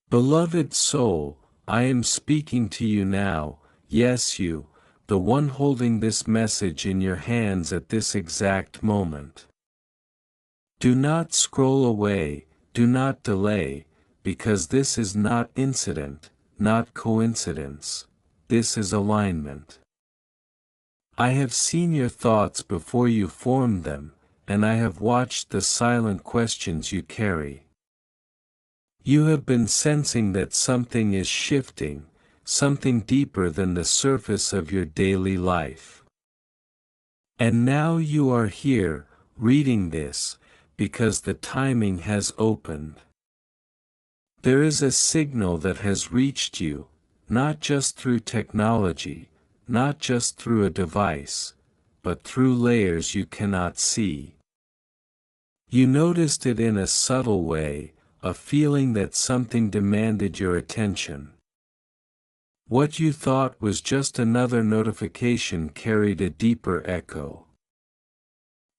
Beloved soul, I am speaking to you now, yes you, the one holding this message in your hands at this exact moment. Do not scroll away, do not delay, because this is not incident, not coincidence, this is alignment. I have seen your thoughts before you formed them, and I have watched the silent questions you carry. You have been sensing that something is shifting, something deeper than the surface of your daily life. And now you are here, reading this, because the timing has opened. There is a signal that has reached you, not just through technology, not just through a device, but through layers you cannot see. You noticed it in a subtle way, a feeling that something demanded your attention. What you thought was just another notification carried a deeper echo.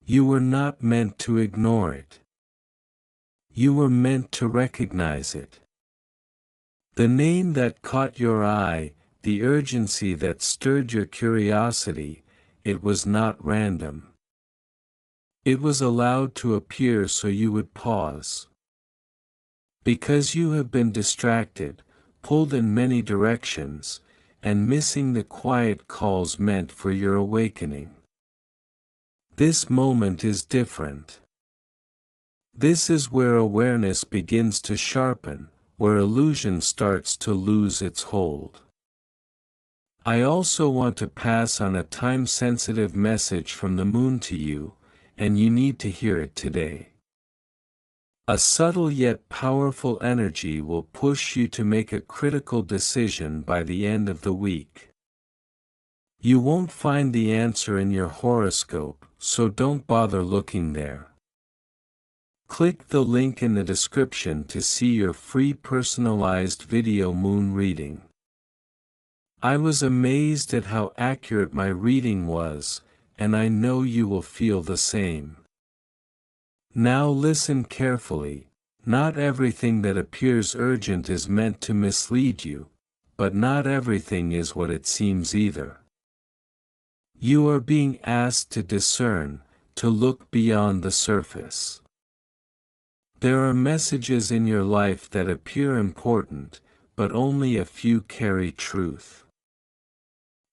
You were not meant to ignore it. You were meant to recognize it. The name that caught your eye, the urgency that stirred your curiosity, it was not random. It was allowed to appear so you would pause. Because you have been distracted, pulled in many directions, and missing the quiet calls meant for your awakening. This moment is different. This is where awareness begins to sharpen, where illusion starts to lose its hold. I also want to pass on a time-sensitive message from the moon to you, and you need to hear it today. A subtle yet powerful energy will push you to make a critical decision by the end of the week. You won't find the answer in your horoscope, so don't bother looking there. Click the link in the description to see your free personalized video moon reading. I was amazed at how accurate my reading was, and I know you will feel the same. Now listen carefully. Not everything that appears urgent is meant to mislead you, but not everything is what it seems either. You are being asked to discern, to look beyond the surface. There are messages in your life that appear important, but only a few carry truth.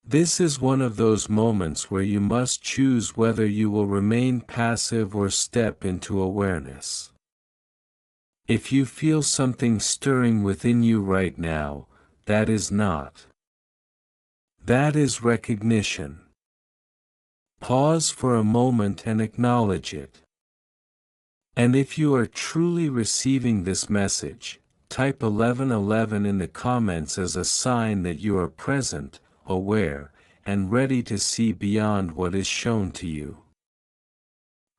This is one of those moments where you must choose whether you will remain passive or step into awareness. If you feel something stirring within you right now, that is not. That is recognition. Pause for a moment and acknowledge it. And if you are truly receiving this message, type 1111 in the comments as a sign that you are present, aware, and ready to see beyond what is shown to you.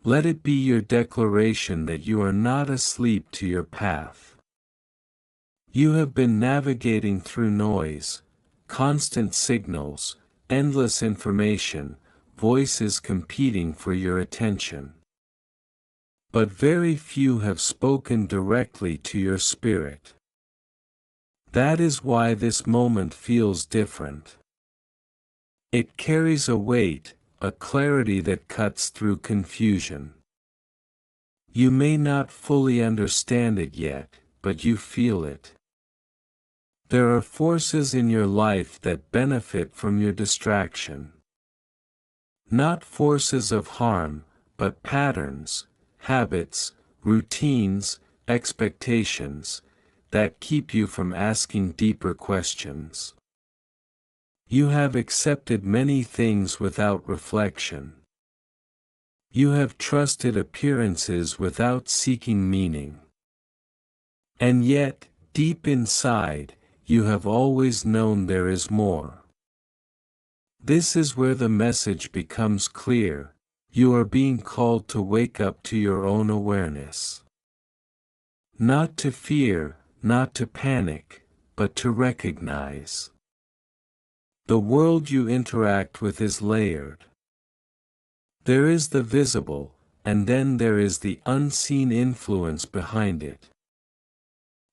Let it be your declaration that you are not asleep to your path. You have been navigating through noise, constant signals, endless information, voices competing for your attention. But very few have spoken directly to your spirit. That is why this moment feels different. It carries a weight, a clarity that cuts through confusion. You may not fully understand it yet, but you feel it. There are forces in your life that benefit from your distraction. Not forces of harm, but patterns, habits, routines, expectations, that keep you from asking deeper questions. You have accepted many things without reflection. You have trusted appearances without seeking meaning. And yet, deep inside, you have always known there is more. This is where the message becomes clear. You are being called to wake up to your own awareness. Not to fear, not to panic, but to recognize. The world you interact with is layered. There is the visible, and then there is the unseen influence behind it.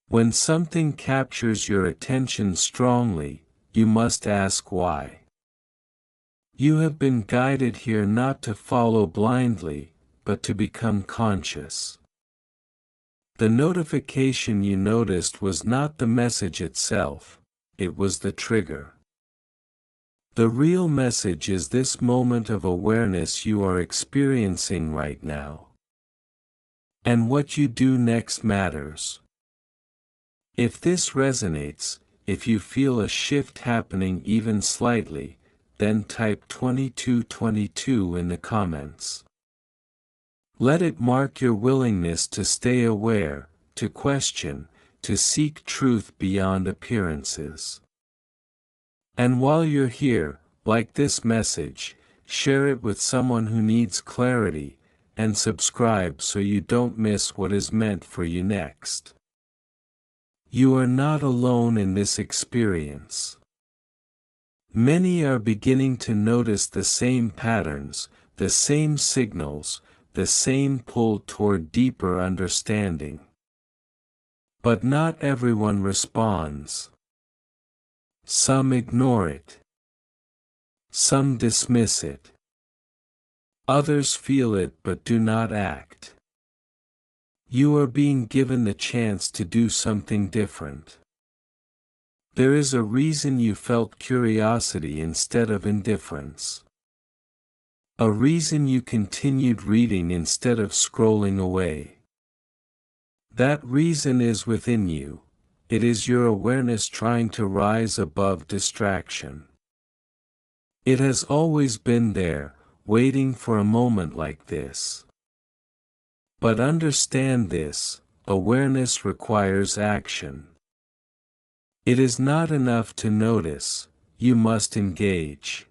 When something captures your attention strongly, you must ask why. You have been guided here not to follow blindly, but to become conscious. The notification you noticed was not the message itself, it was the trigger. The real message is this moment of awareness you are experiencing right now. And what you do next matters. If this resonates, if you feel a shift happening even slightly, then type 2222 in the comments. Let it mark your willingness to stay aware, to question, to seek truth beyond appearances. And while you're here, like this message, share it with someone who needs clarity, and subscribe so you don't miss what is meant for you next. You are not alone in this experience. Many are beginning to notice the same patterns, the same signals, the same pull toward deeper understanding. But not everyone responds. Some ignore it. Some dismiss it. Others feel it but do not act. You are being given the chance to do something different. There is a reason you felt curiosity instead of indifference. A reason you continued reading instead of scrolling away. That reason is within you. It is your awareness trying to rise above distraction. It has always been there, waiting for a moment like this. But understand this, awareness requires action. It is not enough to notice, you must engage.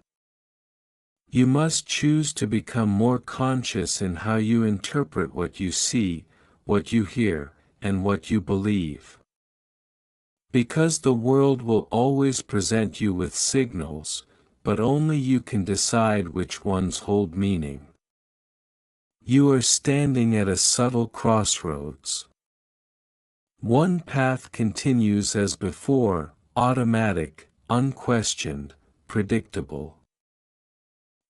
You must choose to become more conscious in how you interpret what you see, what you hear, and what you believe. Because the world will always present you with signals, but only you can decide which ones hold meaning. You are standing at a subtle crossroads. One path continues as before, automatic, unquestioned, predictable.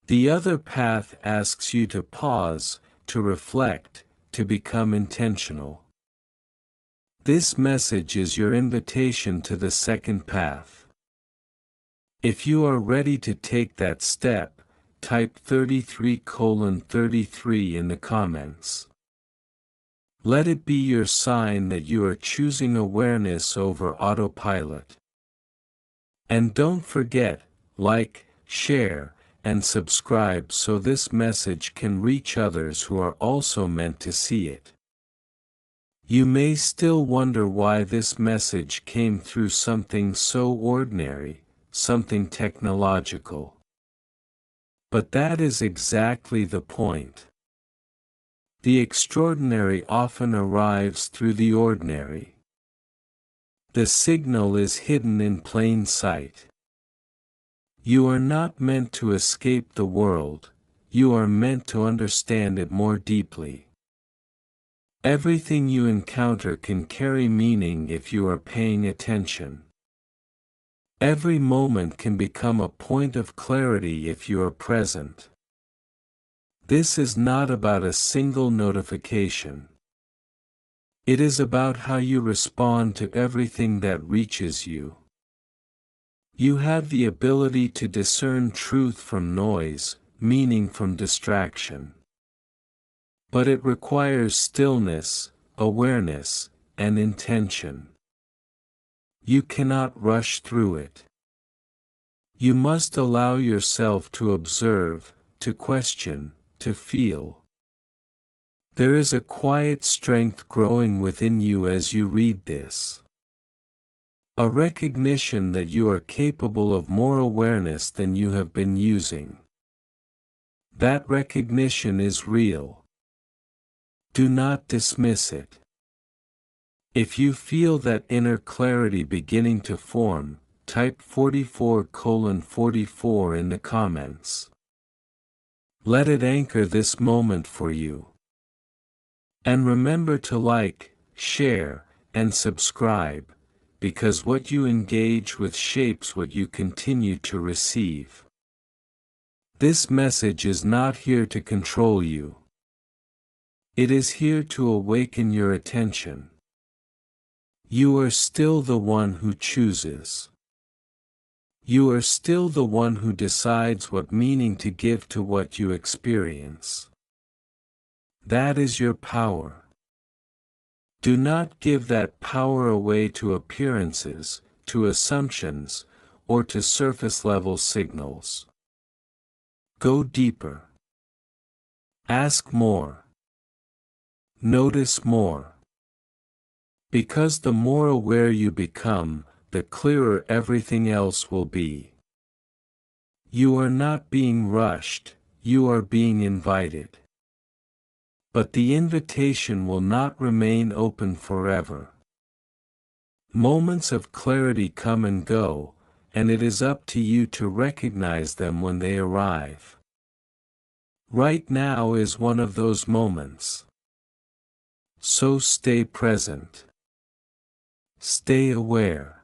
The other path asks you to pause, to reflect, to become intentional. This message is your invitation to the second path. If you are ready to take that step, type 33:33 in the comments. Let it be your sign that you are choosing awareness over autopilot. And don't forget, like, share, and subscribe so this message can reach others who are also meant to see it. You may still wonder why this message came through something so ordinary, something technological. But that is exactly the point. The extraordinary often arrives through the ordinary. The signal is hidden in plain sight. You are not meant to escape the world, you are meant to understand it more deeply. Everything you encounter can carry meaning if you are paying attention. Every moment can become a point of clarity if you are present. This is not about a single notification. It is about how you respond to everything that reaches you. You have the ability to discern truth from noise, meaning from distraction. But it requires stillness, awareness, and intention. You cannot rush through it. You must allow yourself to observe, to question, to feel. There is a quiet strength growing within you as you read this. A recognition that you are capable of more awareness than you have been using. That recognition is real. Do not dismiss it. If you feel that inner clarity beginning to form, type 44:44 in the comments. Let it anchor this moment for you. And remember to like, share, and subscribe, because what you engage with shapes what you continue to receive. This message is not here to control you. It is here to awaken your attention. You are still the one who chooses. You are still the one who decides what meaning to give to what you experience. That is your power. Do not give that power away to appearances, to assumptions, or to surface-level signals. Go deeper. Ask more. Notice more. Because the more aware you become, the clearer everything else will be. You are not being rushed, you are being invited. But the invitation will not remain open forever. Moments of clarity come and go, and it is up to you to recognize them when they arrive. Right now is one of those moments. So stay present. Stay aware.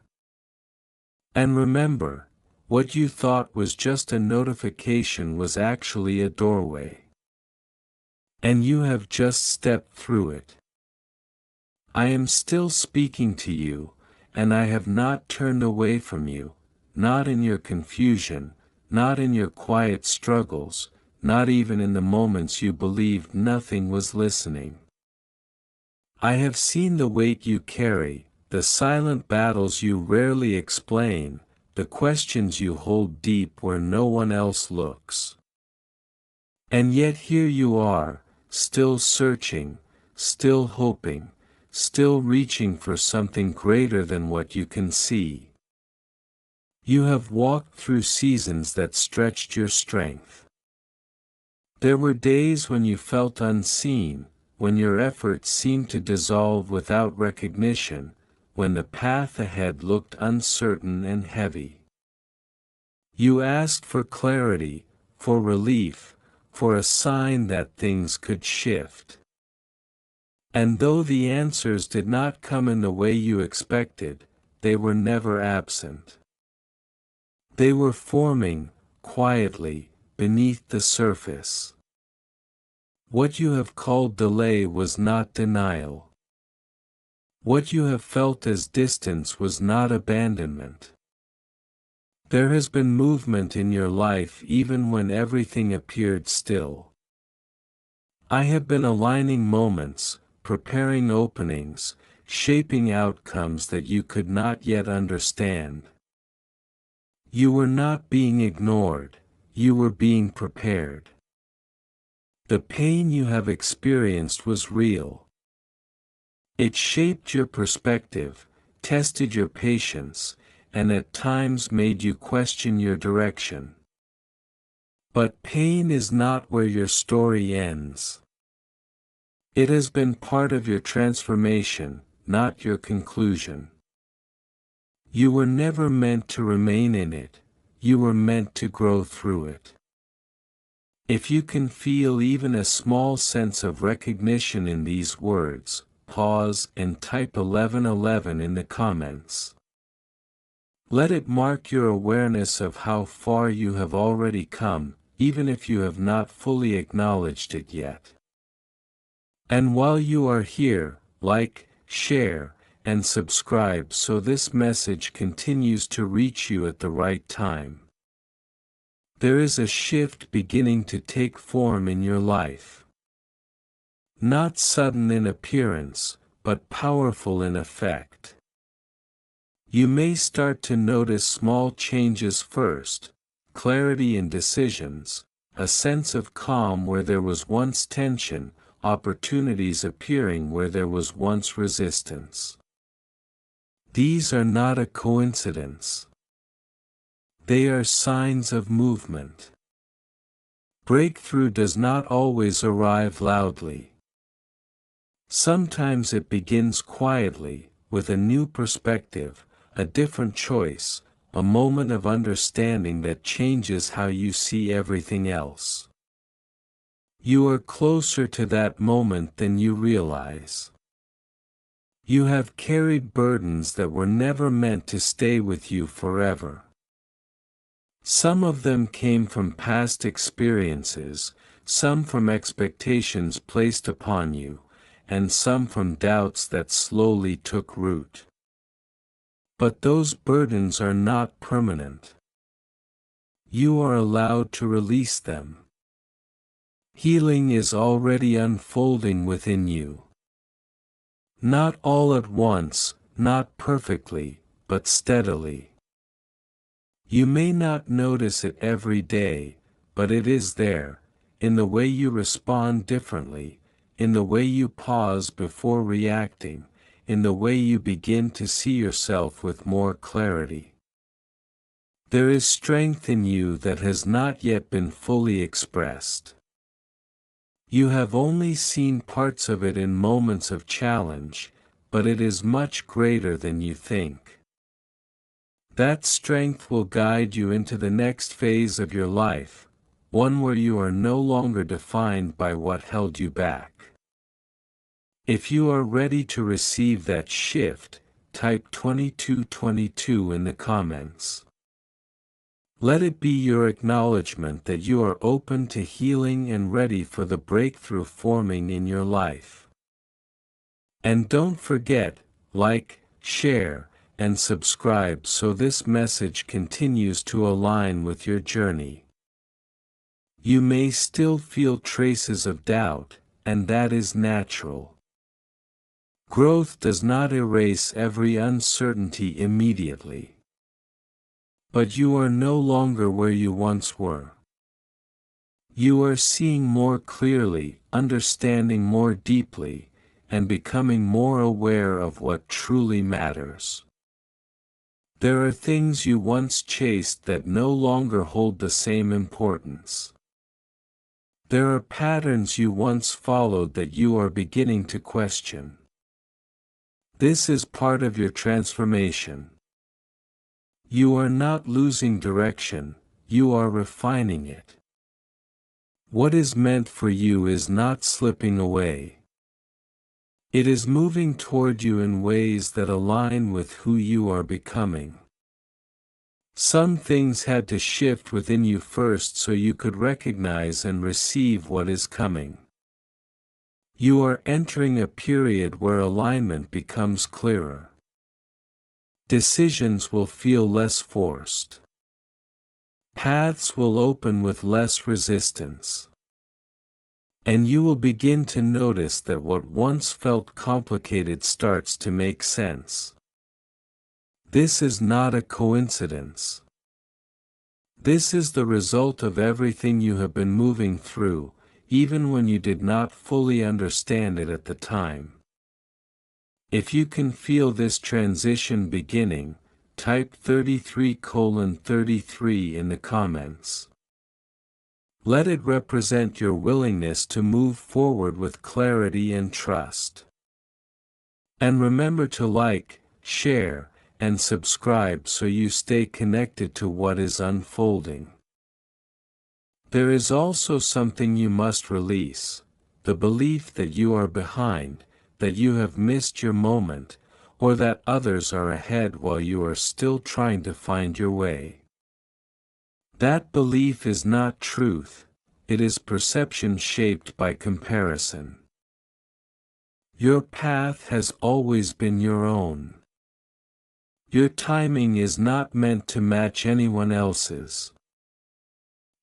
And remember, what you thought was just a notification was actually a doorway. And you have just stepped through it. I am still speaking to you, and I have not turned away from you, not in your confusion, not in your quiet struggles, not even in the moments you believed nothing was listening. I have seen the weight you carry, the silent battles you rarely explain, the questions you hold deep where no one else looks. And yet here you are, still searching, still hoping, still reaching for something greater than what you can see. You have walked through seasons that stretched your strength. There were days when you felt unseen, when your efforts seemed to dissolve without recognition, when the path ahead looked uncertain and heavy. You asked for clarity, for relief, for a sign that things could shift. And though the answers did not come in the way you expected, they were never absent. They were forming, quietly, beneath the surface. What you have called delay was not denial. What you have felt as distance was not abandonment. There has been movement in your life even when everything appeared still. I have been aligning moments, preparing openings, shaping outcomes that you could not yet understand. You were not being ignored, you were being prepared. The pain you have experienced was real. It shaped your perspective, tested your patience, and at times made you question your direction. But pain is not where your story ends. It has been part of your transformation, not your conclusion. You were never meant to remain in it, you were meant to grow through it. If you can feel even a small sense of recognition in these words, pause and type 1111 in the comments. Let it mark your awareness of how far you have already come, even if you have not fully acknowledged it yet. And while you are here, like, share, and subscribe so this message continues to reach you at the right time. There is a shift beginning to take form in your life. Not sudden in appearance, but powerful in effect. You may start to notice small changes first, clarity in decisions, a sense of calm where there was once tension, opportunities appearing where there was once resistance. These are not a coincidence. They are signs of movement. Breakthrough does not always arrive loudly. Sometimes it begins quietly, with a new perspective, a different choice, a moment of understanding that changes how you see everything else. You are closer to that moment than you realize. You have carried burdens that were never meant to stay with you forever. Some of them came from past experiences, some from expectations placed upon you, and some from doubts that slowly took root. But those burdens are not permanent. You are allowed to release them. Healing is already unfolding within you. Not all at once, not perfectly, but steadily. You may not notice it every day, but it is there, in the way you respond differently, in the way you pause before reacting, in the way you begin to see yourself with more clarity. There is strength in you that has not yet been fully expressed. You have only seen parts of it in moments of challenge, but it is much greater than you think. That strength will guide you into the next phase of your life, one where you are no longer defined by what held you back. If you are ready to receive that shift, type 2222 in the comments. Let it be your acknowledgement that you are open to healing and ready for the breakthrough forming in your life. And don't forget, like, share, and subscribe so this message continues to align with your journey. You may still feel traces of doubt, and that is natural. Growth does not erase every uncertainty immediately. But you are no longer where you once were. You are seeing more clearly, understanding more deeply, and becoming more aware of what truly matters. There are things you once chased that no longer hold the same importance. There are patterns you once followed that you are beginning to question. This is part of your transformation. You are not losing direction, you are refining it. What is meant for you is not slipping away. It is moving toward you in ways that align with who you are becoming. Some things had to shift within you first so you could recognize and receive what is coming. You are entering a period where alignment becomes clearer. Decisions will feel less forced. Paths will open with less resistance. And you will begin to notice that what once felt complicated starts to make sense. This is not a coincidence. This is the result of everything you have been moving through, even when you did not fully understand it at the time. If you can feel this transition beginning, type 33:33 in the comments. Let it represent your willingness to move forward with clarity and trust. And remember to like, share, and subscribe so you stay connected to what is unfolding. There is also something you must release, the belief that you are behind, that you have missed your moment, or that others are ahead while you are still trying to find your way. That belief is not truth, it is perception shaped by comparison. Your path has always been your own. Your timing is not meant to match anyone else's.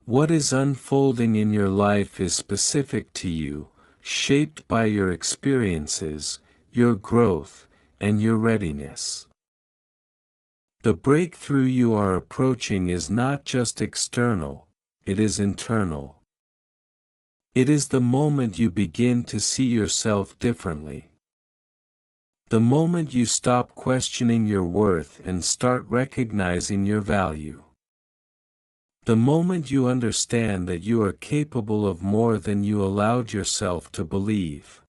What is unfolding in your life is specific to you, shaped by your experiences, your growth, and your readiness. The breakthrough you are approaching is not just external, it is internal. It is the moment you begin to see yourself differently. The moment you stop questioning your worth and start recognizing your value. The moment you understand that you are capable of more than you allowed yourself to believe.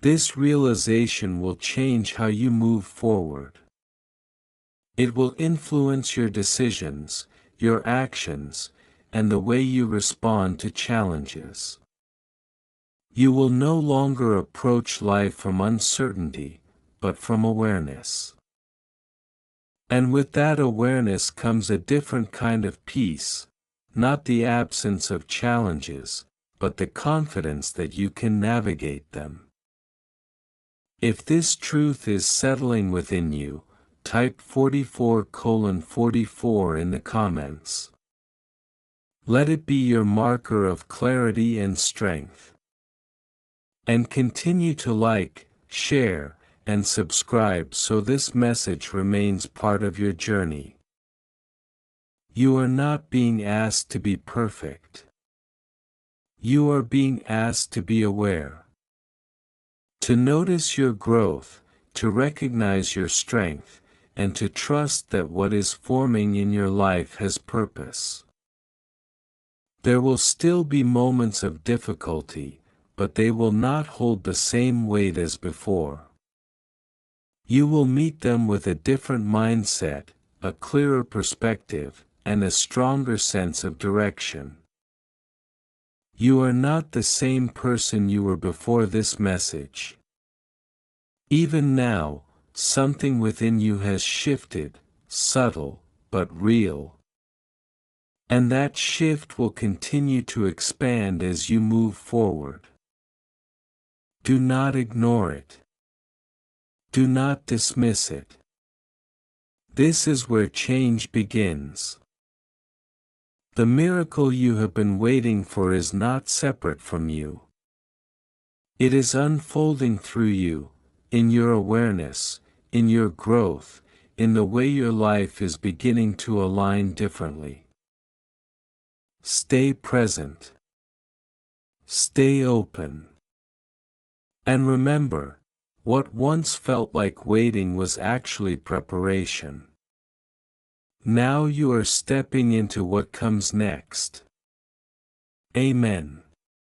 This realization will change how you move forward. It will influence your decisions, your actions, and the way you respond to challenges. You will no longer approach life from uncertainty, but from awareness. And with that awareness comes a different kind of peace, not the absence of challenges, but the confidence that you can navigate them. If this truth is settling within you, type 44:44 in the comments. Let it be your marker of clarity and strength. And continue to like, share, and subscribe so this message remains part of your journey. You are not being asked to be perfect. You are being asked to be aware. To notice your growth, to recognize your strength, and to trust that what is forming in your life has purpose. There will still be moments of difficulty, but they will not hold the same weight as before. You will meet them with a different mindset, a clearer perspective, and a stronger sense of direction. You are not the same person you were before this message. Even now, something within you has shifted, subtle, but real. And that shift will continue to expand as you move forward. Do not ignore it. Do not dismiss it. This is where change begins. The miracle you have been waiting for is not separate from you. It is unfolding through you, in your awareness, in your growth, in the way your life is beginning to align differently. Stay present. Stay open. And remember, what once felt like waiting was actually preparation. Now you are stepping into what comes next. Amen.